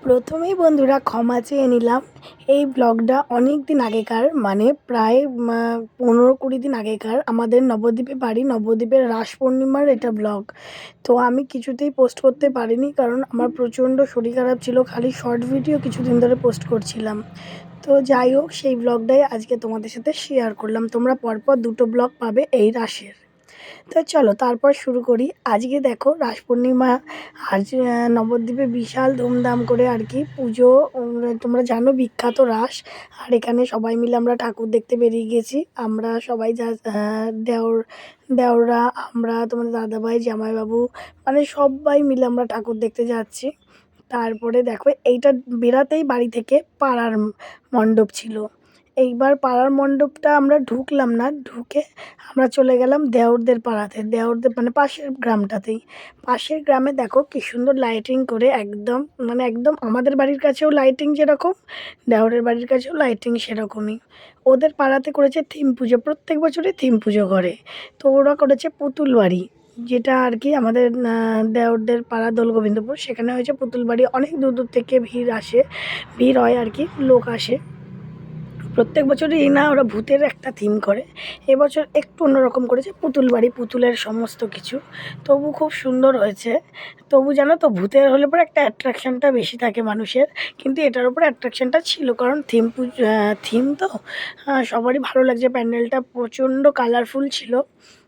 প্রথমেই বন্ধুরা ক্ষমা চেয়ে নিলাম। এই ব্লগটা অনেক দিন আগেকার, মানে প্রায় 15-20 দিন আগেকার। আমাদের নবদ্বীপে বাড়ি, নবদ্বীপের রাস পূর্ণিমার এটা ব্লগ। তো আমি কিছুতেই পোস্ট করতে পারিনি, কারণ আমার প্রচণ্ড শরীর খারাপ ছিল। খালি শর্ট ভিডিও কিছুদিন ধরে পোস্ট করছিলাম। তো যাই হোক, সেই ব্লগটাই আজকে তোমাদের সাথে শেয়ার করলাম। তোমরা পরপর দুটো ব্লগ পাবে এই রাসের। তো চলো তারপর শুরু করি। আজকে দেখো রাস পূর্ণিমা। আজ নবদ্বীপে বিশাল ধুমধাম করে আর কি পুজো। তোমরা জানো বিখ্যাত রাস। আর এখানে সবাই মিলে আমরা ঠাকুর দেখতে বেরিয়ে গেছি। আমরা সবাই যা দেওররা, আমরা তোমাদের দাদাভাই, জামাইবাবু, মানে সবাই মিলে আমরা ঠাকুর দেখতে যাচ্ছি। তারপরে দেখো এইটা বেরাতেই বাড়ি থেকে পাড়ার মণ্ডপ ছিল। এইবার পাড়ার মণ্ডপটা আমরা ঢুকলাম না, ঢুকে আমরা চলে গেলাম দেওরদের পাড়াতে, দেওরদের মানে পাশের গ্রামটাতেই। পাশের গ্রামে দেখো কি সুন্দর লাইটিং করে, একদম মানে একদম আমাদের বাড়ির কাছেও লাইটিং যেরকম, দেওরের বাড়ির কাছেও লাইটিং সেরকমই। ওদের পাড়াতে করেছে থিম পুজো, প্রত্যেক বছরই থিম পুজো করে। তো ওরা করেছে পুতুল বাড়ি, যেটা আর কি আমাদের দেওরদের পাড়া দোলগোবিন্দপুর, সেখানে হয়েছে পুতুল বাড়ি। অনেক দূর দূর থেকে ভিড় আসে, ভিড় হয় আর কি, লোক আসে। প্রত্যেক বছরই না ওরা ভূতের একটা থিম করে, এবছর একটু অন্যরকম করেছে, পুতুল বাড়ি, পুতুলের সমস্ত কিছু। তবু খুব সুন্দর হয়েছে। তবু জানো তো, ভূতের হলে পরে একটা অ্যাট্রাকশানটা বেশি থাকে মানুষের, কিন্তু এটার উপরে অ্যাট্রাকশানটা ছিল, কারণ থিম তো সবারই ভালো লাগছে। প্যান্ডেলটা প্রচণ্ড কালারফুল ছিল,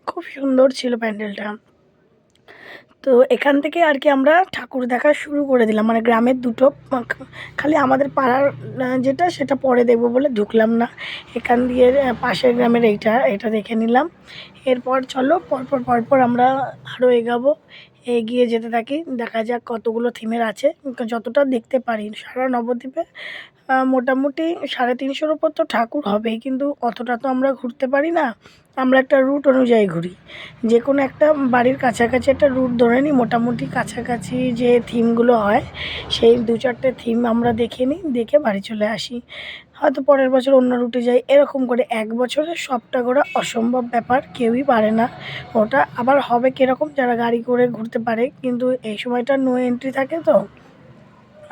খুব সুন্দর ছিল প্যান্ডেলটা। তো এখান থেকে আর কি আমরা ঠাকুর দেখা শুরু করে দিলাম, মানে গ্রামের দুটো। খালি আমাদের পাড়ার যেটা, সেটা পরে দেখবো বলে ঢুকলাম না। এখান দিয়ে পাশের গ্রামের এইটা দেখে নিলাম। এরপর চলো পরপর পরপর আমরা আরও এগাবো, এগিয়ে যেতে থাকি। দেখা যাক কতগুলো থিমের আছে, যতটা দেখতে পারি। সারা নবদ্বীপে মোটামুটি 350-র ওপর তো ঠাকুর হবেই, কিন্তু অতটা তো আমরা ঘুরতে পারি না। আমরা একটা রুট অনুযায়ী ঘুরি, যে কোনো একটা বাড়ির কাছাকাছি একটা রুট ধরে নিই। মোটামুটি কাছাকাছি যে থিমগুলো হয়, সেই 2-4টে থিম আমরা দেখে নিই, দেখে বাড়ি চলে আসি। হয়তো পরের বছর অন্য রুটে যাই, এরকম করে। এক বছরে সবটা ঘোরা অসম্ভব ব্যাপার, কেউই পারে না। ওটা আবার হবে কীরকম, যারা গাড়ি করে ঘুরতে পারে, কিন্তু এই সময়টা নো এন্ট্রি থাকে তো।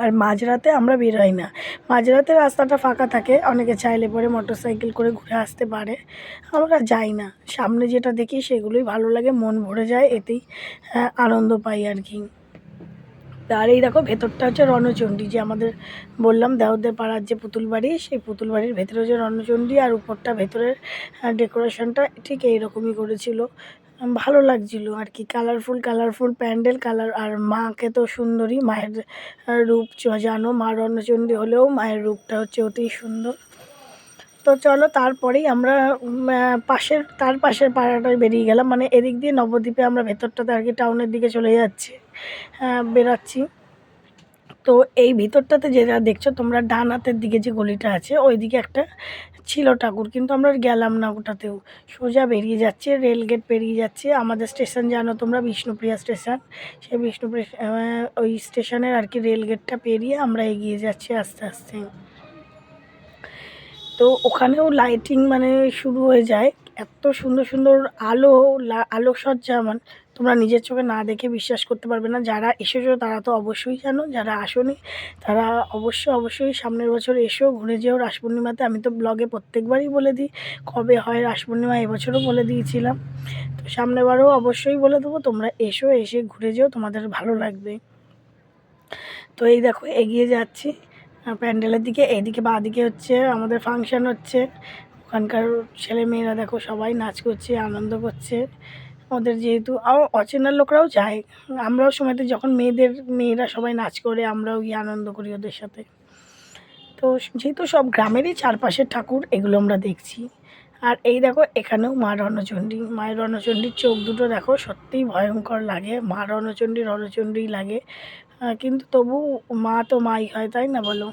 আর মাঝরাতে আমরা বেরোই না, মাঝরাতে রাস্তাটা ফাঁকা থাকে, অনেকে চাইলে পরে মোটরসাইকেল করে ঘুরে আসতে পারে। আমরা যাই না, সামনে যেটা দেখি সেগুলোই ভালো লাগে, মন ভরে যায়, এতেই আনন্দ পাই আর কি। আর এই দেখো ভেতরটা হচ্ছে রণচণ্ডী, যে আমাদের বললাম দেওরদের পাড়ার যে পুতুল বাড়ি, সেই পুতুল বাড়ির ভেতরে হচ্ছে রণচণ্ডী। আর উপরটা ভেতরের ডেকোরেশনটা ঠিক এইরকমই করেছিল, ভালো লাগছিল আর কি। Colourful colourful pandal, colour. আর মাকে তো সুন্দরী, মায়ের রূপ জানো, মা রণচণ্ডী হলেও মায়ের রূপটা হচ্ছে অতি সুন্দর। তো চলো তারপরেই আমরা তার পাশের পাড়াটায় বেরিয়ে গেলাম, মানে এদিক দিয়ে নবদ্বীপে আমরা ভেতরটাতে আর কি টাউনের দিকে চলে যাচ্ছি, বেরাচ্ছি। তো এই ভিতরটাতে যেটা দেখছো তোমরা, ডান হাতের দিকে যে গলিটা আছে, ওই দিকে একটা ছিল ঠাকুর, কিন্তু আমরা গেলাম না ওটাতেও। সোজা বেরিয়ে যাচ্ছে, রেলগেট পেরিয়ে যাচ্ছে। আমাদের স্টেশন জানো তোমরা, বিষ্ণুপ্রিয়া স্টেশন। সেই বিষ্ণুপ্রিয়া ওই স্টেশনের আর কি রেলগেটটা পেরিয়ে আমরা এগিয়ে যাচ্ছি আস্তে আস্তে। তো ওখানেও লাইটিং মানে শুরু হয়ে যায়, এত সুন্দর সুন্দর আলো, আলোকসজ্জা, মানে তোমরা নিজের চোখে না দেখে বিশ্বাস করতে পারবে না। যারা এসেছো তারা তো অবশ্যই জানো, যারা আসোনি তারা অবশ্যই সামনের বছর এসো, ঘুরে যেও রাস পূর্ণিমাতে। আমি তো ব্লগে প্রত্যেকবারই বলে দিই কবে হয় রাস পূর্ণিমা, এবছরও বলে দিয়েছিলাম। তো সামনেবারও অবশ্যই বলে দেবো, তোমরা এসো, এসে ঘুরে যেও, তোমাদের ভালো লাগবে। তো এই দেখো এগিয়ে যাচ্ছি প্যান্ডেলের দিকে। এইদিকে বাঁদিকে হচ্ছে আমাদের ফাংশান হচ্ছে, ওখানকার ছেলে মেয়েরা দেখো সবাই নাচ করছে, আনন্দ করছে। ওদের যেহেতু অচেনার লোকরাও যায়, আমরাও সময়তে যখন মেয়েরা সবাই নাচ করে, আমরাও গিয়ে আনন্দ করি ওদের সাথে। তো যেহেতু সব গ্রামেরই চারপাশের ঠাকুর, এগুলো আমরা দেখছি। আর এই দেখো এখানেও মা রণচণ্ডী, মায়ের রণচণ্ডীর চোখ দুটো দেখো, সত্যিই ভয়ঙ্কর লাগে। মা রণচণ্ডী লাগে, কিন্তু তবু মা তো মাই হয়, তাই না বলো?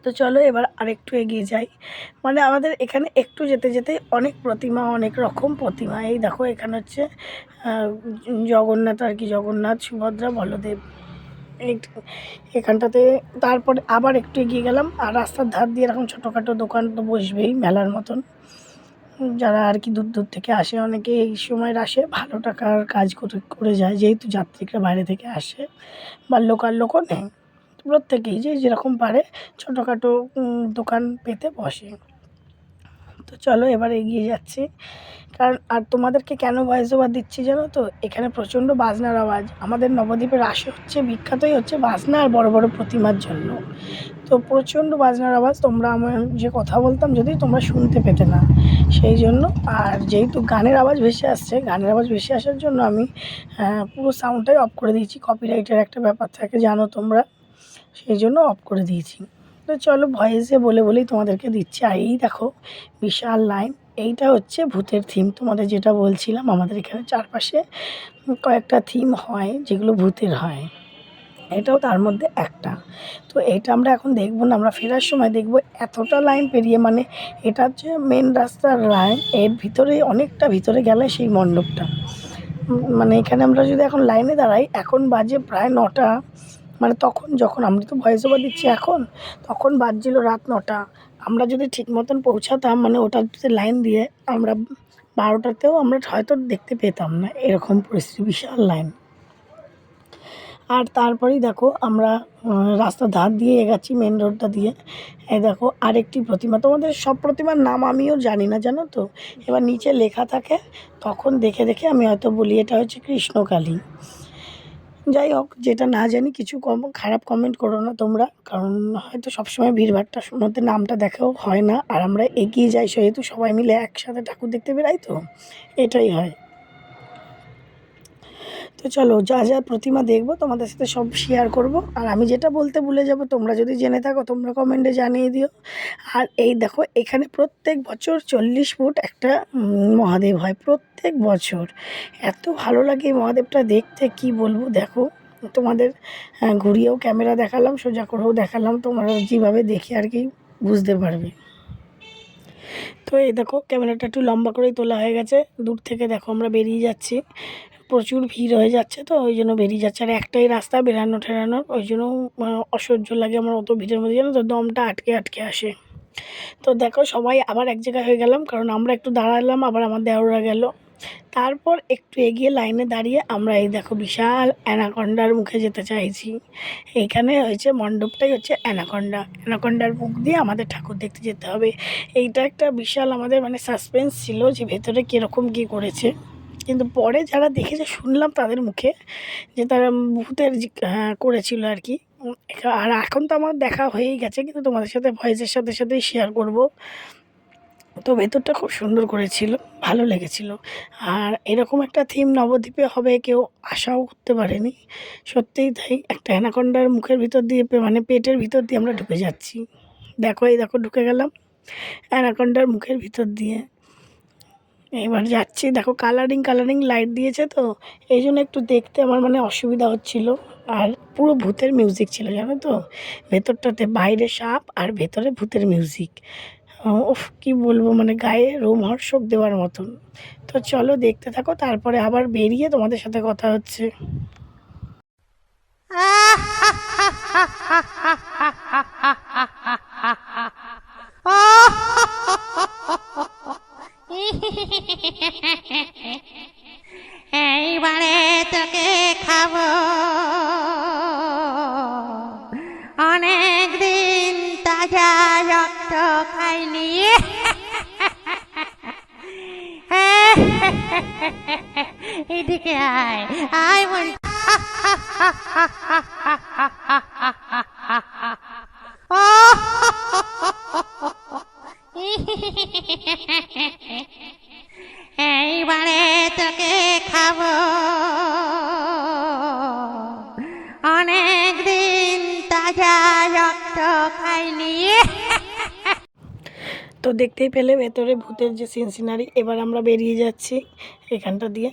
তো চলো এবার আরেকটু এগিয়ে যাই। মানে আমাদের এখানে একটু যেতে যেতে অনেক প্রতিমা, অনেক রকম প্রতিমা। এই দেখো এখানে হচ্ছে জগন্নাথ আর কি, জগন্নাথ, সুভদ্রা, বলদেব, এই এখানটাতে। তারপরে আবার একটু এগিয়ে গেলাম, আর রাস্তার ধার দিয়ে এরকম ছোটোখাটো দোকান তো বসবেই মেলার মতন। যারা আর কি দূর দূর থেকে আসে, অনেকে এই সময় আসে, ভালো টাকার কাজ করে করে যায়, যেহেতু যাত্রীরা বাইরে থেকে আসে বা লোকাল লোকও নেয়। প্রত্যেকেই যে যেরকম পারে ছোটোখাটো দোকান পেতে বসে। তো চলো এবার এগিয়ে যাচ্ছি। কারণ আর তোমাদেরকে কেন ভয়েস ওভার দিচ্ছি জানো তো, এখানে প্রচণ্ড বাজনার আওয়াজ। আমাদের নবদ্বীপের রাসে হচ্ছে বিখ্যাতই হচ্ছে বাজনা আর বড় বড় প্রতিমার জন্য। তো প্রচণ্ড বাজনার আওয়াজ, তোমরা আমার যে কথা বলতাম যদি তোমরা শুনতে পেতে না, সেই জন্য। আর যেহেতু গানের আওয়াজ ভেসে আসছে, গানের আওয়াজ ভেসে আসার জন্য আমি পুরো সাউন্ডটাই অফ করে দিয়েছি। কপিরাইটের একটা ব্যাপার থাকে জানো তোমরা, সেই জন্য অফ করে দিয়েছি। তো চলো ভয়েসে বলে বলেই তোমাদেরকে দিচ্ছি। আর এই দেখো বিশাল লাইন, এইটা হচ্ছে ভূতের থিম। তোমাদের যেটা বলছিলাম, আমাদের এখানে চারপাশে কয়েকটা থিম হয় যেগুলো ভূতের হয়, এটাও তার মধ্যে একটা। তো এটা আমরা এখন দেখবো না, আমরা ফেরার সময় দেখবো। এতটা লাইন পেরিয়ে, মানে এটা হচ্ছে মেন রাস্তার লাইন, এর ভিতরে অনেকটা ভিতরে গেলে সেই মণ্ডপটা। মানে এখানে আমরা যদি এখন লাইনে দাঁড়াই, এখন বাজে প্রায় 9টা। মানে তখন যখন আমরা তো ভয়েস ওভার দিচ্ছি এখন, তখন বাজছিল রাত 9টা। আমরা যদি ঠিক মতন পৌঁছাতাম, মানে ওটাতে লাইন দিয়ে, আমরা 12টাতেও আমরা হয়তো দেখতে পেতাম না, এরকম পরিস্থিতি, বিশাল লাইন। আর তারপরেই দেখো আমরা রাস্তার ধার দিয়ে এগোচ্ছি, মেন রোডটা দিয়ে। এই দেখো আরেকটি প্রতিমা। তোমাদের সব প্রতিমার নাম আমিও জানি না জানো তো, এবার নিচে লেখা থাকে, তখন দেখে দেখে আমি হয়তো বলি এটা হচ্ছে কৃষ্ণকালী। যাই হোক, যেটা না জানি কিছু খারাপ কমেন্ট করো না তোমরা, কারণ হয়তো সবসময় ভিড়ভাট্টার মধ্যে নামটা দেখাও হয় না। আর আমরা এগিয়ে যাই সেহেতু সবাই মিলে একসাথে ঠাকুর দেখতে বেরাই, তো এটাই হয়। তো চলো যা যা প্রতিমা দেখবো তোমাদের সাথে সব শেয়ার করব। আর আমি যেটা বলতে ভুলে যাব, তোমরা যদি জেনে থাকো তোমরা কমেন্টে জানিয়ে দিও। আর এই দেখো এখানে প্রত্যেক বছর 40 ফুট একটা মহাদেব হয়, প্রত্যেক বছর। এত ভালো লাগে এই মহাদেবটা দেখতে, কি বলবো। দেখো তোমাদের ঘুরিয়েও ক্যামেরা দেখালাম, সোজা করেও দেখালাম, তোমরা যেভাবে দেখে আর কি বুঝতে পারবে। তো এই দেখো ক্যামেরাটা একটু লম্বা করেই তোলা হয়ে গেছে, দূর থেকে দেখো আমরা বেরিয়ে যাচ্ছি। প্রচুর ভিড় হয়ে যাচ্ছে, তো ওই জন্য বেরিয়ে যাচ্ছে। আর একটাই রাস্তা বেরানো ঠেরানোর, ওই জন্য অসহ্য লাগে আমার অত ভিড়ের মধ্যে, জানো তো দমটা আটকে আটকে আসে। তো দেখো সবাই আবার এক জায়গায় হয়ে গেলাম, কারণ আমরা একটু দাঁড়ালাম, আবার আমার দেওররা গেল। তারপর একটু এগিয়ে লাইনে দাঁড়িয়ে আমরা এই দেখো বিশাল অ্যানাকন্ডার মুখে যেতে চাইছি। এইখানে হয়েছে মণ্ডপটাই হচ্ছে অ্যানাকন্ডার মুখ দিয়ে আমাদের ঠাকুর দেখতে যেতে হবে। এইটা একটা বিশাল আমাদের মানে সাসপেন্স ছিল যে ভেতরে কীরকম কী করেছে। কিন্তু পরে যারা দেখেছে শুনলাম তাদের মুখে যে তারা ভূতের করেছিল আর কি। আর এখন তো আমার দেখা হয়েই গেছে, কিন্তু তোমাদের সাথে ভয়েসের সাথে সাথেই শেয়ার করব। তো ভেতরটা খুব সুন্দর করেছিল, ভালো লেগেছিল। আর এরকম একটা থিম নবদ্বীপে হবে কেউ আশাও করতে পারেনি। সত্যিই তাই, একটা অ্যানাকন্ডার মুখের ভিতর দিয়ে মানে পেটের ভিতর দিয়ে আমরা ঢুকে যাচ্ছি। দেখো এই দেখো ঢুকে গেলাম অ্যানাকন্ডার মুখের ভিতর দিয়ে। এবার যাচ্ছি, দেখো কালারিং লাইট দিয়েছে, তো এই জন্য একটু দেখতে আমার মানে অসুবিধা হচ্ছিল। আর পুরো ভূতের মিউজিক ছিল জানো তো ভেতরটাতে, বাইরে সাপ আর ভেতরে ভূতের মিউজিক। ওফ কী বলবো, মানে গায়ে রোমহর্ষক দেওয়ার মতন। তো চলো দেখতে থাকো, তারপরে আবার বেরিয়ে তোমাদের সাথে কথা হচ্ছে। এইবারে তোকে খাবো, অনেক দিন তাজা রক্ত খাইনি। এদিকে আয় আয় বল। এইবারে তোকে খাবো, অনেক দিন তাজা রক্ত খাইনি। তো দেখতেই পেলে ভেতরে ভূতের যে সিনারি। এবার আমরা বেরিয়ে যাচ্ছি এখানটা দিয়ে।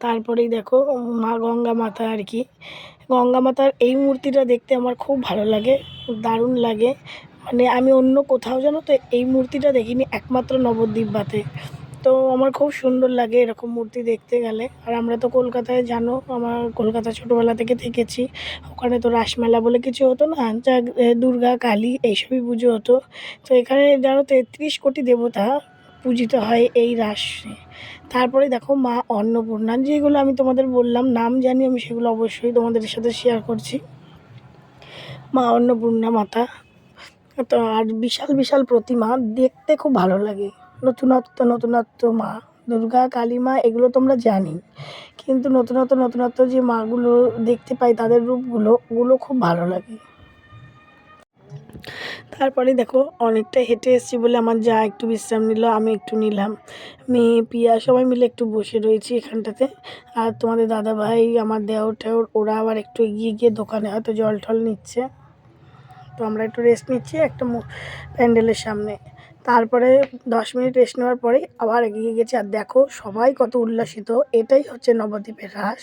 তারপরেই দেখো মা গঙ্গা মাতা আর কি। গঙ্গা মাতার এই মূর্তিটা দেখতে আমার খুব ভালো লাগে, দারুণ লাগে। মানে আমি অন্য কোথাও জানো তো এই মূর্তিটা দেখিনি, একমাত্র নবদ্বীপে। তো আমার খুব সুন্দর লাগে এরকম মূর্তি দেখতে গেলে। আর আমরা তো কলকাতায় জানো, আমার কলকাতা ছোটোবেলা থেকে থেকেছি। ওখানে তো রাসমেলা বলে কিছু হতো না, যা দুর্গা কালী এইসবই পুজো হতো। তো এখানে জানো 33 কোটি দেবতা পূজিত হয় এই রাসে। তারপরে দেখো মা অন্নপূর্ণা, যেগুলো আমি তোমাদের বললাম নাম জানি আমি, সেগুলো অবশ্যই তোমাদের সাথে শেয়ার করছি। মা অন্নপূর্ণা মাতা। তো আর বিশাল বিশাল প্রতিমা, দেখতে খুব ভালো লাগে। নতুনত্ব নতুনত্ব মা, দুর্গা কালী মা এগুলো তোমরা জানি, কিন্তু নতুনত্ব নতুনত্ব যে মাগুলো দেখতে পাই তাদের রূপগুলো, ওগুলো খুব ভালো লাগে। তারপরে দেখো অনেকটা হেঁটে এসেছি বলে আমার যা একটু বিশ্রাম নিল, আমি একটু নিলাম। মেয়ে পিয়া সবাই মিলে একটু বসে রয়েছি এখানটাতে। আর তোমাদের দাদাভাই, আমার দেওর টেওর, ওরা আবার একটু এগিয়ে গিয়ে দোকানে হয়তো জল টল নিচ্ছে। তো আমরা একটু রেস্ট নিচ্ছি একটা প্যান্ডেলের সামনে। তারপরে 10 মিনিট রেস্ট নেওয়ার পরেই আবার এগিয়ে গেছি। আর দেখো সবাই কত উল্লাসিত, এটাই হচ্ছে নবদ্বীপের রাস।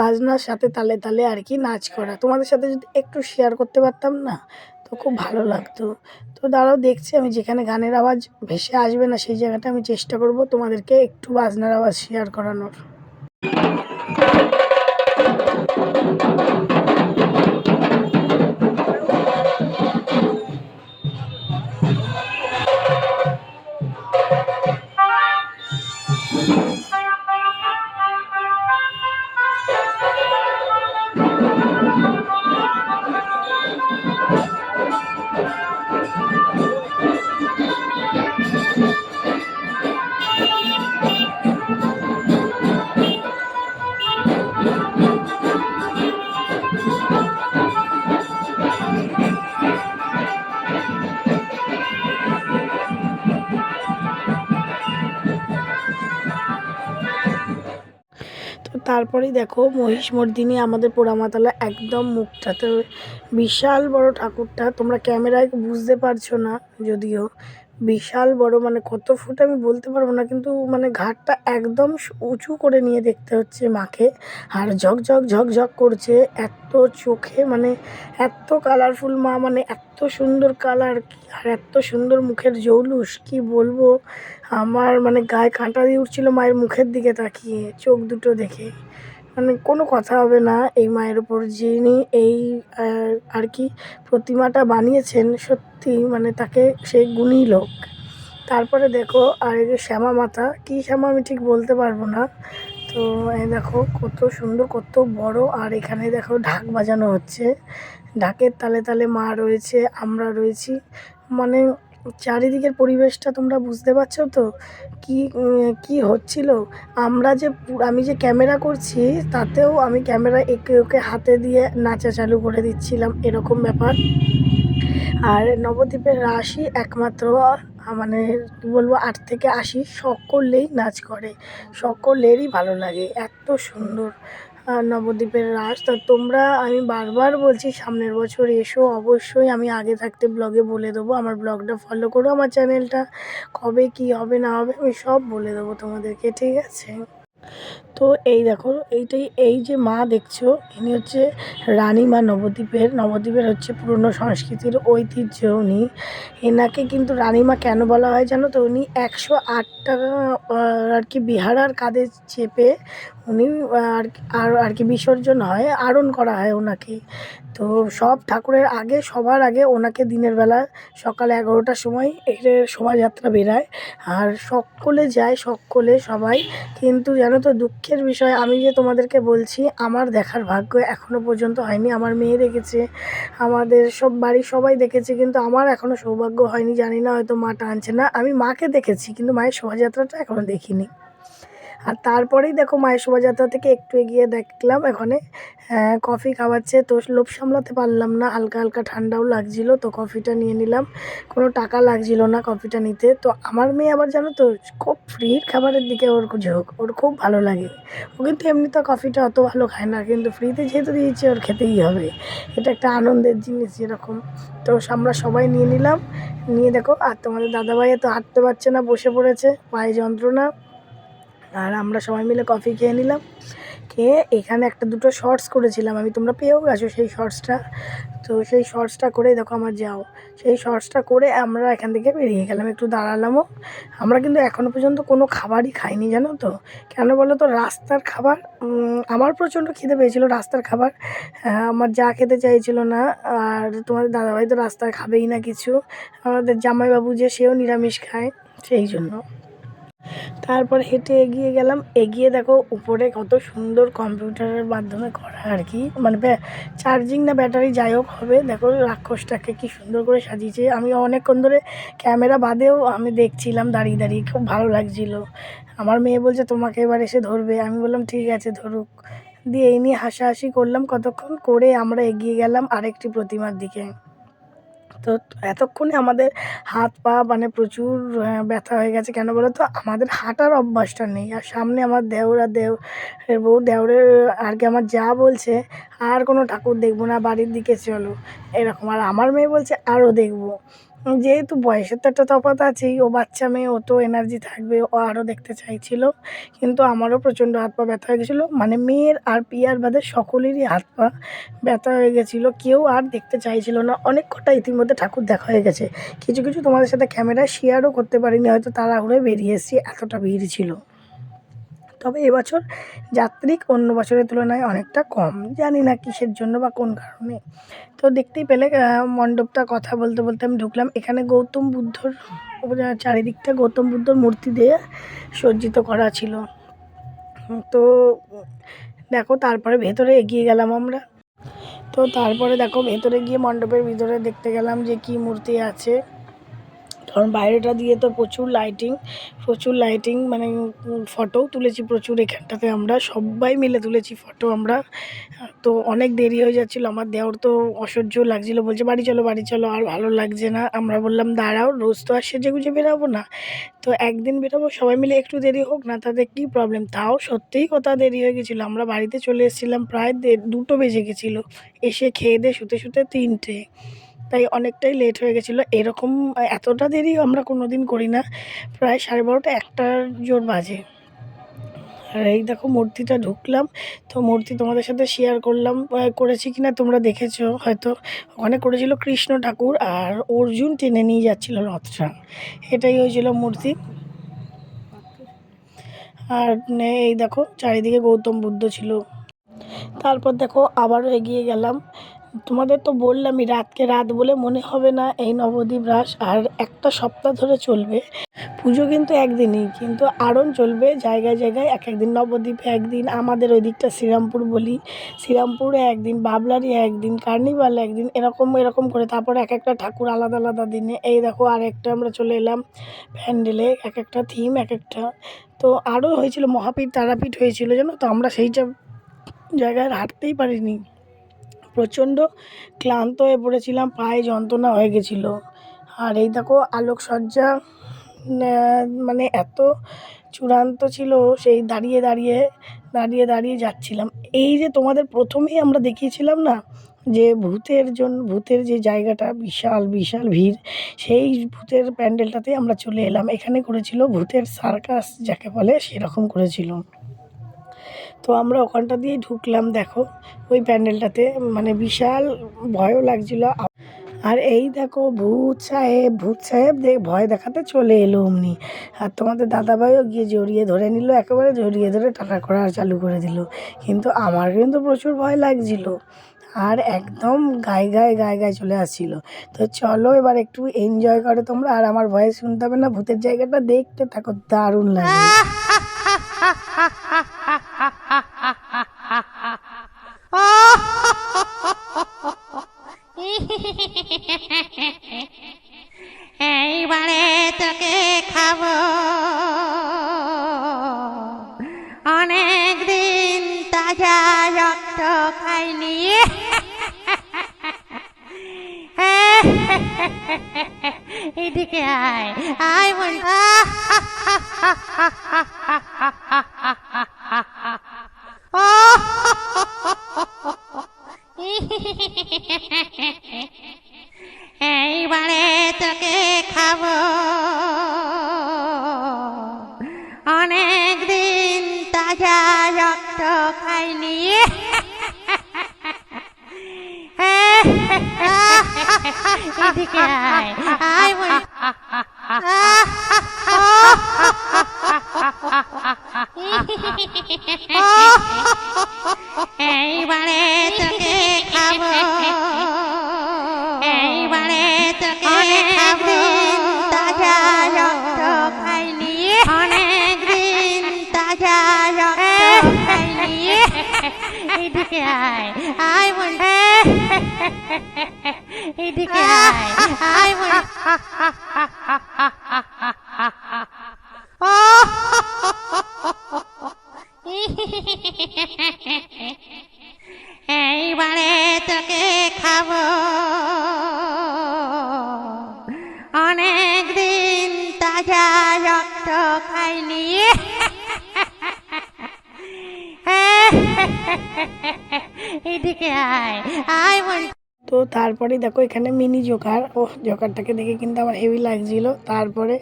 বাজনার সাথে তালে তালে আর কি নাচ করা। তোমাদের সাথে যদি একটু শেয়ার করতে পারতাম না, তো খুব ভালো লাগতো। তো দাঁড়াও দেখছি, আমি যেখানে গানের আওয়াজ ভেসে আসবে না সেই জায়গাটা আমি চেষ্টা করব তোমাদেরকে একটু বাজনার আওয়াজ শেয়ার করানোর। তো তারপরেই দেখো মহিষমর্দিনী আমাদের পোড়ামাতলা একদম মুখটাতে, বিশাল বড় ঠাকুরটা। তোমরা ক্যামেরায় বুঝতে পারছো না যদিও, বিশাল বড়, মানে কত ফুট আমি বলতে পারবো না, কিন্তু মানে ঘাটটা একদম উঁচু করে নিয়ে দেখতে হচ্ছে মাকে। আর ঝকঝক ঝকঝক করছে এত চোখে, মানে এত কালারফুল মা, মানে এত সুন্দর কালার, আর এত সুন্দর মুখের জৌলুস, কি বলবো। আমার মানে গায়ে কাঁটা দিয়ে উঠছিল মায়ের মুখের দিকে তাকিয়ে, চোখ দুটো দেখে। মানে কোনো কথা হবে না এই মায়ের ওপর। যিনি এই আর কি প্রতিমাটা বানিয়েছেন, সত্যি মানে তাকে সেই গুণী লোক। তারপরে দেখো আর এই যে শ্যামা মাতা, কী শ্যামা আমি ঠিক বলতে পারবো না। তো এই দেখো কত সুন্দর, কত বড়। আর এখানে দেখো ঢাক বাজানো হচ্ছে, ঢাকের তালে তালে মা রয়েছে, আমরা রয়েছি। মানে চারিদিকের পরিবেশটা তোমরা বুঝতে পারছো তো কি হচ্ছিল। আমি যে ক্যামেরা করছি, তাতেও আমি ক্যামেরা একে ওকে হাতে দিয়ে নাচা চালু করে দিচ্ছিলাম, এরকম ব্যাপার। আর নবদ্বীপের রাসই একমাত্র মানে কী বলবো, 8 থেকে 80 সকলেই নাচ করে, সকলেরই ভালো লাগে, এত সুন্দর নবদ্বীপের রাস। তা তোমরা, আমি বারবার বলছি সামনের বছর এসো অবশ্যই। আমি আগে থাকতে ব্লগে বলে দেবো, আমার ব্লগটা ফলো করো, আমার চ্যানেলটা কবে কি হবে না হবে আমি সব বলে দেবো তোমাদেরকে, ঠিক আছে। তো এই দেখো এই যে মা দেখছো, ইনি হচ্ছে রানীমা নবদ্বীপের হচ্ছে পুরনো সংস্কৃতির ঐতিহ্য উনি। এনাকে কিন্তু রানীমা কেন বলা হয় জানো তো, উনি 108টা আর কি বিহারার কাঁধে চেপে উনি আর কি বিসর্জন হয়, আরোহণ করা হয় ওনাকে। তো সব ঠাকুরের আগে, সবার আগে ওনাকে দিনের বেলা সকাল 11টার সময় এখানে শোভাযাত্রা বেরায়, আর সকলে যায়, সকলে সবাই। কিন্তু জানো তো দুঃখের বিষয়, আমি যে তোমাদেরকে বলছি আমার দেখার ভাগ্য এখনও পর্যন্ত হয়নি। আমার মেয়ে দেখেছে, আমাদের সব বাড়ির সবাই দেখেছে, কিন্তু আমার এখনও সৌভাগ্য হয়নি। জানি না, হয়তো মা টানছে না। আমি মাকে দেখেছি কিন্তু মায়ের শোভাযাত্রাটা এখনও দেখিনি। আর তারপরেই দেখো মায়ের শোভাযাত্রা থেকে একটু এগিয়ে দেখলাম এখানে কফি খাওয়াচ্ছে। তো লোভ সামলাতে পারলাম না, হালকা হালকা ঠান্ডাও লাগছিলো, তো কফিটা নিয়ে নিলাম। কোনো টাকা লাগছিল না কফিটা নিতে। তো আমার মেয়ে আবার জানো তো খুব ফ্রির খাবারের দিকে ওর ঝোঁক, ওর খুব ভালো লাগে। ও কিন্তু এমনি তো কফিটা অত ভালো খায় না, কিন্তু ফ্রিতে যেহেতু দিয়েছে ওর খেতেই হবে, এটা একটা আনন্দের জিনিস যেরকম। তো আমরা সবাই নিয়ে নিলাম, নিয়ে দেখো। আর তোমাদের দাদাভাই তো হাঁটতে পারছে না, বসে পড়েছে, পায়ে যন্ত্রণা। আর আমরা সবাই মিলে কফি খেয়ে নিলাম, খেয়ে এখানে একটা দুটো শর্টস করেছিলাম আমি, তোমরা পেয়েও গেছো সেই শর্টসটা। তো সেই শর্টসটা করে দেখো আমার যাও, সেই শর্টসটা করে আমরা এখান থেকে বেরিয়ে গেলাম, একটু দাঁড়ালামও। আমরা কিন্তু এখনও পর্যন্ত কোনো খাবারই খাইনি জানো তো, কেন বলো তো, রাস্তার খাবার। আমার প্রচণ্ড খিদে পেয়েছিল রাস্তার খাবার, আমার যা খেতে চাইছিল না। আর তোমাদের দাদাভাই তো রাস্তায় খাবেই না কিছু, আমাদের জামাইবাবু যে সেও নিরামিষ খায়, সেই জন্য। তারপর হেঁটে এগিয়ে গেলাম, এগিয়ে দেখো উপরে কত সুন্দর কম্পিউটারের মাধ্যমে করা আর কি, মানে চার্জিং না ব্যাটারি যাই হোক হবে। দেখো রাক্ষসটাকে কি সুন্দর করে সাজিয়েছে। আমি অনেকক্ষণ ধরে ক্যামেরা বাদেও আমি দেখছিলাম দাঁড়িয়ে দাঁড়িয়ে, খুব ভালো লাগছিল। আমার মেয়ে বলছে তোমাকে এবার এসে ধরবে, আমি বললাম ঠিক আছে ধরুক। দিয়ে এই নিয়ে হাসাহাসি করলাম কতক্ষণ, করে আমরা এগিয়ে গেলাম আরেকটি প্রতিমার দিকে। তো এতক্ষণে আমাদের হাত পা মানে প্রচুর ব্যথা হয়ে গেছে। কেন বলো তো, আমাদের হাঁটার অভ্যাসটা নেই। আর সামনে আমার দেওর আর দেওরের বউ, দেওরের আর কি আমার যা বলছে আর কোনো ঠাকুর দেখবো না, বাড়ির দিকে চলো এরকম। আর আমার মেয়ে বলছে আরও দেখবো। যেহেতু বয়সের তো একটা তফাৎ আছেই, ও বাচ্চা মেয়ে, ও তো এনার্জি থাকবে, ও আরও দেখতে চাইছিল। কিন্তু আমারও প্রচণ্ড হাত পা ব্যথা হয়ে গেছিলো, মানে মেয়ের আর পিয়ার বাদে সকলেরই হাত পা ব্যথা হয়ে গেছিলো, কেউ আর দেখতে চাইছিল না। অনেক কটা ইতিমধ্যে ঠাকুর দেখা হয়ে গেছে, কিছু কিছু তোমাদের সাথে ক্যামেরায় শেয়ারও করতে পারিনি, হয়তো তাড়াহুড়োয় বেরিয়ে এসেছি, এতটা ভিড় ছিল। তবে এবছর যাত্রিক অন্য বছরের তুলনায় অনেকটা কম, জানি না কিসের জন্য বা কোন কারণে। তো দেখতেই পেলে মণ্ডপটা কথা বলতে বলতে আমি ঢুকলাম। এখানে গৌতম বুদ্ধর চারিদিকটা গৌতম বুদ্ধর মূর্তি দিয়ে সজ্জিত করা ছিল। তো দেখো তারপরে ভেতরে এগিয়ে গেলাম আমরা। তো তারপরে দেখো ভেতরে গিয়ে মণ্ডপের ভিতরে দেখতে গেলাম যে কি মূর্তি আছে। কারণ বাইরেটা দিয়ে তো প্রচুর লাইটিং, মানে ফটোও তুলেছি প্রচুর এখানটাতে, আমরা সবাই মিলে তুলেছি ফটো আমরা। তো অনেক দেরি হয়ে যাচ্ছিলো, আমার দেওর তো অসহ্য লাগছিলো, বলছে বাড়ি চলো আর ভালো লাগছে না। আমরা বললাম দাঁড়াও, রোজ তো আর সেজে গুজে বেরাবো না, তো একদিন বেরোবো, সবাই মিলে একটু দেরি হোক না, তাতে কী প্রবলেম। তাও সত্যিই কথা দেরি হয়ে গেছিলো, আমরা বাড়িতে চলে এসেছিলাম প্রায় 2টো বেজে গেছিলো, এসে খেয়ে দিয়ে শুতে 3টে, তাই অনেকটাই লেট হয়ে গেছিলো। এরকম এতটা দেরি আমরা কোনো দিন করি না, প্রায় 12:30 1টার জোর বাজে। আর এই দেখো মূর্তিটা ঢুকলাম, তো মূর্তি তোমাদের সাথে শেয়ার করলাম, করেছি কিনা তোমরা দেখেছো হয়তো। ওখানে করেছিল কৃষ্ণ ঠাকুর আর অর্জুন টেনে নিয়ে যাচ্ছিলো রথটা, এটাই হয়েছিল মূর্তি। আর এই দেখো চারিদিকে গৌতম বুদ্ধ ছিল। তারপর দেখো আবারও এগিয়ে গেলাম। তোমাদের তো বললামই রাতকে রাত বলে মনে হবে না, এই নবদ্বীপ রাস আর একটা সপ্তাহ ধরে চলবে। পুজো কিন্তু একদিনই, কিন্তু আরণ চলবে জায়গায় জায়গায়, এক একদিন নবদ্বীপে একদিন, আমাদের ওই দিকটা শ্রীরামপুর বলি, শ্রীরামপুরে একদিন, বাবলারি একদিন, কার্নিভাল একদিন, এরকম করে। তারপরে এক একটা ঠাকুর আলাদা আলাদা দিনে। এই দেখো আরেকটা আমরা চলে এলাম প্যান্ডেলে, এক একটা থিম এক একটা। তো আরও হয়েছিল মহাপীঠ তারাপীঠ হয়েছিল জানো তো, আমরা সেইটা জায়গায় হাঁটতেই পারিনি, প্রচণ্ড ক্লান্ত হয়ে পড়েছিলাম, পায়ে যন্ত্রণা হয়ে গেছিলো। আর এই দেখো আলোকসজ্জা মানে এত চূড়ান্ত ছিল, সেই দাঁড়িয়ে দাঁড়িয়ে যাচ্ছিলাম। এই যে তোমাদের প্রথমেই আমরা দেখিয়েছিলাম না যে ভূতের যে জায়গাটা, বিশাল ভিড়, সেই ভূতের প্যান্ডেলটাতে আমরা চলে এলাম। এখানে করেছিল ভূতের সার্কাস যাকে বলে, সেরকম করেছিল। তো আমরা ওখানটা দিয়েই ঢুকলাম দেখো ওই প্যান্ডেলটাতে, মানে বিশাল ভয়ও লাগছিল। আর এই দেখো ভূত সাহেব ভয় দেখাতে চলে এলো অমনি। আর তোমাদের দাদাভাইও গিয়ে জড়িয়ে ধরে নিল, একেবারে জড়িয়ে ধরে টাটা করা চালু করে দিল। কিন্তু আমার কিন্তু প্রচুর ভয় লাগছিল, আর একদম গায়ে চলে আসছিল। তো চলো এবার একটু এনজয় করো তোমরা, আর আমার ভয়েস শুনতে হবে না, ভূতের জায়গাটা দেখতে থাকো, দারুণ লাগে। এইবারে তোকে খাবো, অনেক দিন তাজা রক্ত খাইনি। এদিকে আয় বন্ধু। এইবারে তোকে খাবো, অনেক দিন তাজা রক্ত খাইনি। এদিকে আয় এইবারে তোকে খাবো, এইবারে তোকে খাবো, তাজা রক্ত খাইনি। অনেক এদিকে আয় আয় বন্ধু এদিকে আয় আয় বন্ধু এইবারে তোকে খাবো অনেক দিন তাজা রক্ত খাইনি এদিকে আয় আয় বন্ধু তো তারপরে দেখো এখানে মিনি জোকার, ও জোকারটাকে দেখে কিন্তু আমার হেভি লাগছিল। তারপরে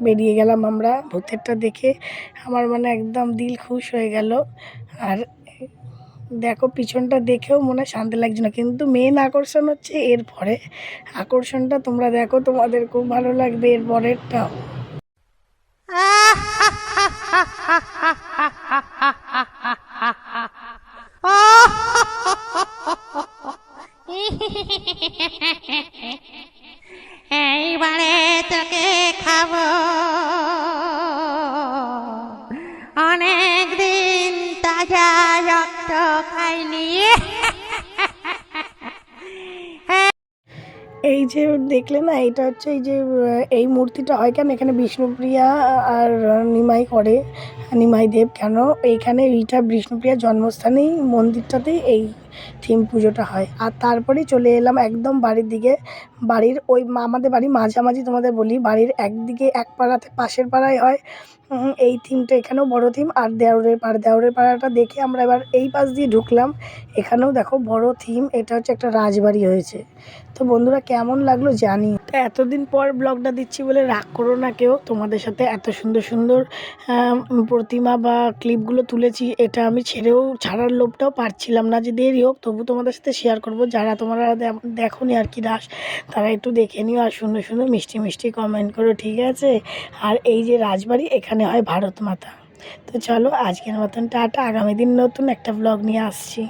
বেরিয়ে গেলাম আমরা। ভূতেরটা দেখে আমার মানে একদম দিল খুশ হয়ে গেল। আর দেখো পিছনটা দেখেও মনে হয় শান্তি লাগছে না, কিন্তু মেন আকর্ষণ হচ্ছে এরপরে আকর্ষণটা। তোমরা দেখো, তোমাদের খুব ভালো লাগবে এর পরেরটাও। এইবারে তোকে খাবো অনেক দিন তাজা রক্ত খাইনি এই যে দেখলে না, এটা হচ্ছে এই যে এই মূর্তিটা হয় কেন এখানে, বিষ্ণুপ্রিয়া আর নিমাই করে, নিমাই দেব কেন এইখানে, এইটা বিষ্ণুপ্রিয়ার জন্মস্থানেই মন্দিরটাতেই এই থিম পুজোটা হয়। আর তারপরেই চলে এলাম একদম বাড়ির দিকে। বাড়ির ওই আমাদের বাড়ি মাঝামাঝি, তোমাদের বলি, বাড়ির একদিকে এক পাড়াতে পাশের পাড়ায় হয় এই থিমটা, এখানেও বড় থিম। আর দেওরের পাড়াটা দেখে আমরা এবার এই পাশ দিয়ে ঢুকলাম, এখানেও দেখো বড় থিম। এটা হচ্ছে একটা রাজবাড়ি হয়েছে। তো বন্ধুরা কেমন লাগলো জানি। তো এতদিন পর ব্লগটা দিচ্ছি বলে রাগ করো না কেউ, তোমাদের সাথে এত সুন্দর সুন্দর প্রতিমা বা ক্লিপগুলো তুলেছি, এটা আমি ছাড়ার লোভটাও পারছিলাম না, যে দেরি হোক তবু তোমাদের সাথে শেয়ার করব। যারা তোমরা দেখোনি আর কি রাস, তারা একটু দেখে নিও আর সুন্দর সুন্দর মিষ্টি মিষ্টি কমেন্ট করো, ঠিক আছে। আর এই যে রাজবাড়ি, এখানে হয় ভারত মাতা। তো চলো আজকের মতন টাটা, আগামী দিন নতুন একটা ব্লগ নিয়ে আসছি।